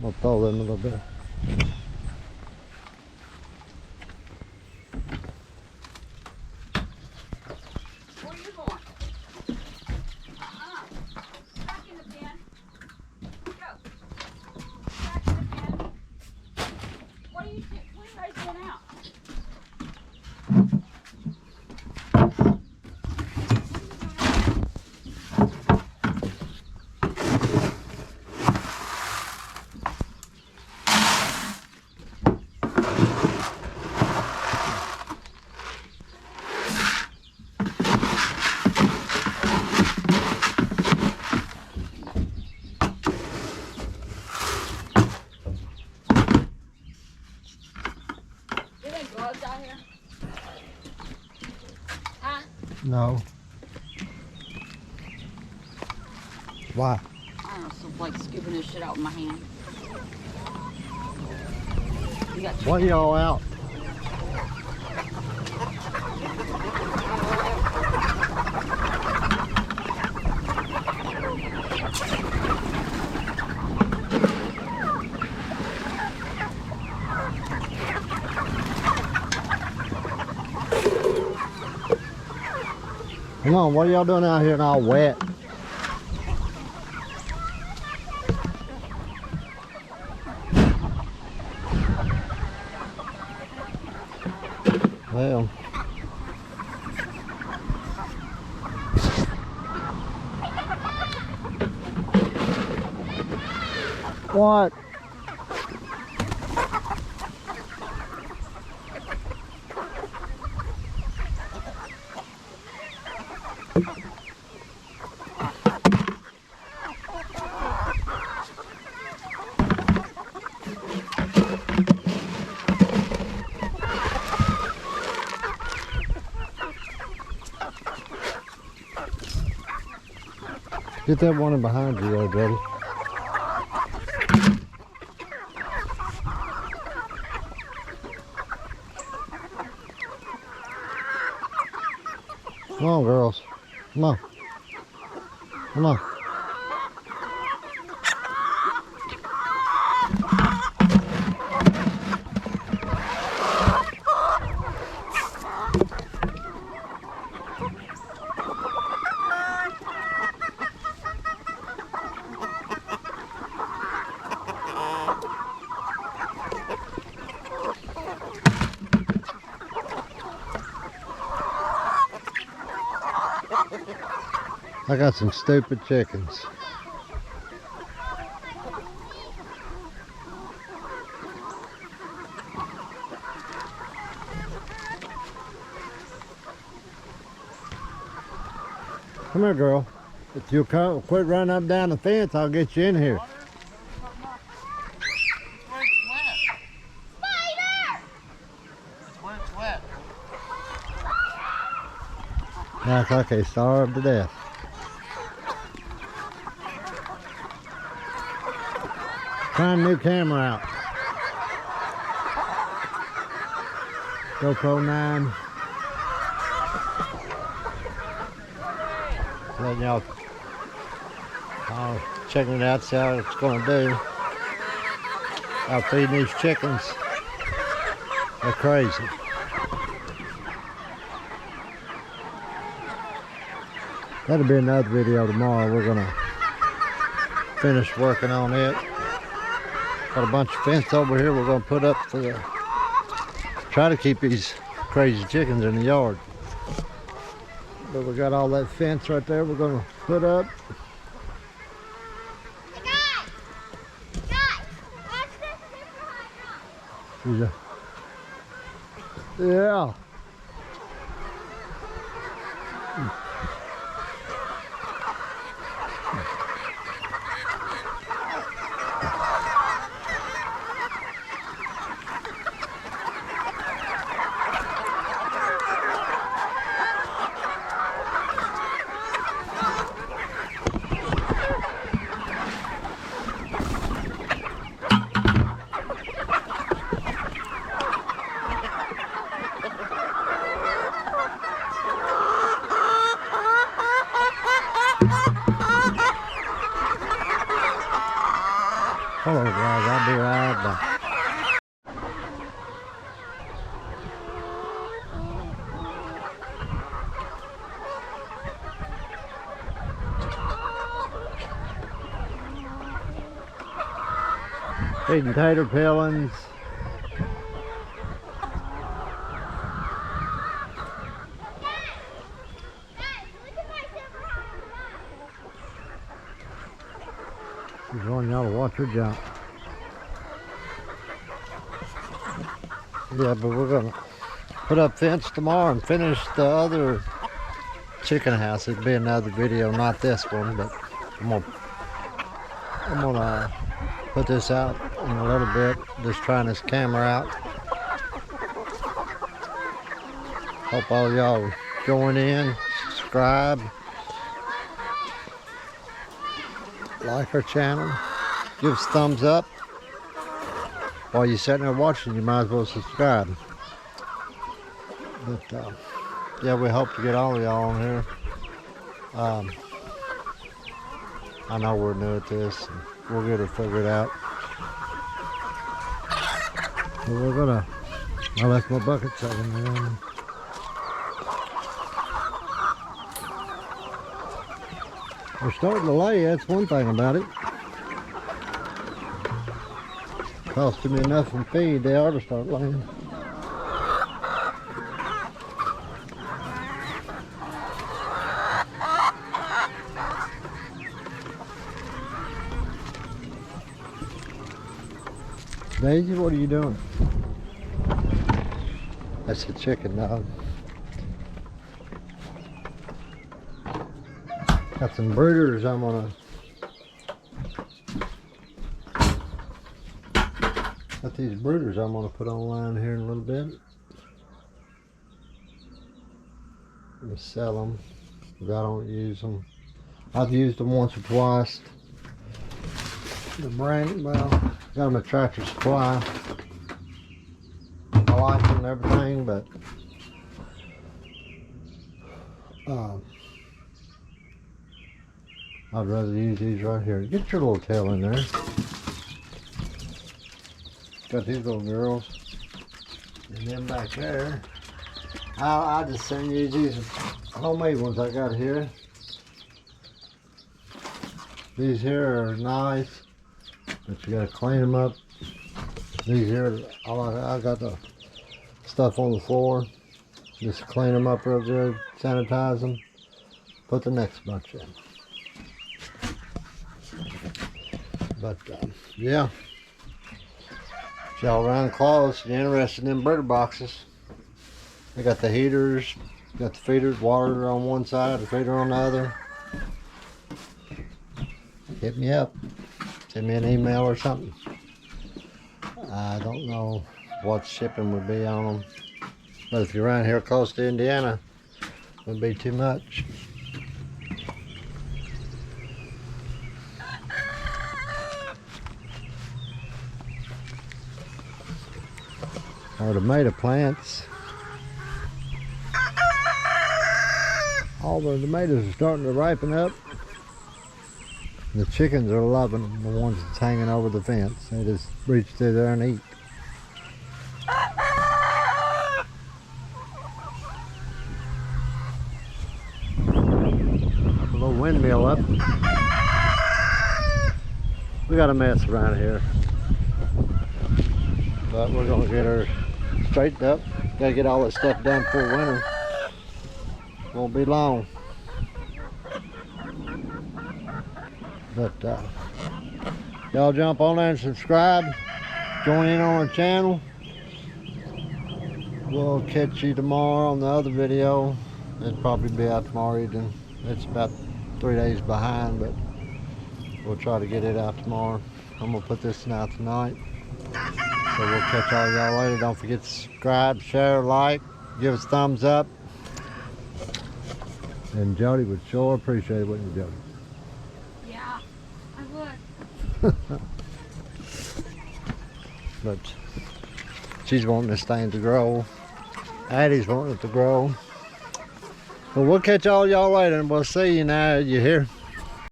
I'll throw them a little bit. Where are you going? Back in the pen. Go. Back in the pen. What are you doing? When are you guys going out? Gloves out here? Huh? No. Why? I don't know, so like scooping this shit out with my hand. You got Why y'all out? Come on, what are y'all doing out here and all wet? Well. What? Get that one in behind you there, Daddy. Come on, girls. Come on. Come on. I got some stupid chickens. Come here, girl. If you'll quit running up and down the fence, I'll get you in here. That's like they starved to death. Trying a new camera out. GoPro 9. Letting y'all checking it out, see how it's gonna do. Out feeding these chickens. They're crazy. That'll be another video tomorrow. We're gonna finish working on it. Got a bunch of fence over here we're gonna put up for the, try to keep these crazy chickens in the yard. But we got all that fence right there we're gonna put up. Yeah. guys, I'll be right back. Feeding tater peelings. She's wanting y'all to watch her jump. Yeah, but we're gonna put up fence tomorrow and finish the other chicken house. It'll be another video, not this one, but I'm gonna put this out in a little bit. Just trying this camera out. Hope all y'all join in, subscribe, like our channel, give us a thumbs up. While you're sitting there watching, you might as well subscribe. But yeah, we hope to get all of y'all on here. I know we're new at this, and we'll get it figured out. So we're gonna, I left my buckets out in there. They're starting to lay, that's one thing about it. Costing me enough in feed, they ought to start laying. Daisy, what are you doing? That's a chicken dog. Got some brooders I'm gonna... Got these brooders I'm gonna put online here in a little bit. I'm gonna sell them, but I don't use them. I've used them once or twice. The brand, well, got them at Tractor Supply. I like them and everything, but I'd rather use these right here. Get your little tail in there. Got these little girls. And then back there, I just send you these homemade ones I got here. These here are nice, but you gotta clean them up. These here, I got the stuff on the floor. Just clean them up real good, sanitize them, put the next bunch in. But yeah, if y'all around close and you're interested in bird boxes, they got the heaters, got the feeders, water on one side, the feeder on the other. Hit me up, send me an email or something. I don't know what shipping would be on them, but if you're around here close to Indiana, it wouldn't be too much. Our tomato plants, all the tomatoes are starting to ripen up. The chickens are loving them, the ones that's hanging over the fence. They just reach through there and eat. A little windmill up. We got a mess around here, but we're gonna get her straightened up. Gotta get all this stuff done before winter. Won't be long. But y'all jump on there and subscribe. Join in on our channel. We'll catch you tomorrow on the other video. It'll probably be out tomorrow evening. It's about 3 days behind, but we'll try to get it out tomorrow. I'm gonna put this one out tonight. So we'll catch all y'all later. Don't forget to subscribe, share, like, give us a thumbs up. And Jody would sure appreciate it, wouldn't you, Jody? Yeah, I would. But she's wanting this thing to grow. Addie's wanting it to grow. But we'll catch all y'all later, and we'll see you now. You hear?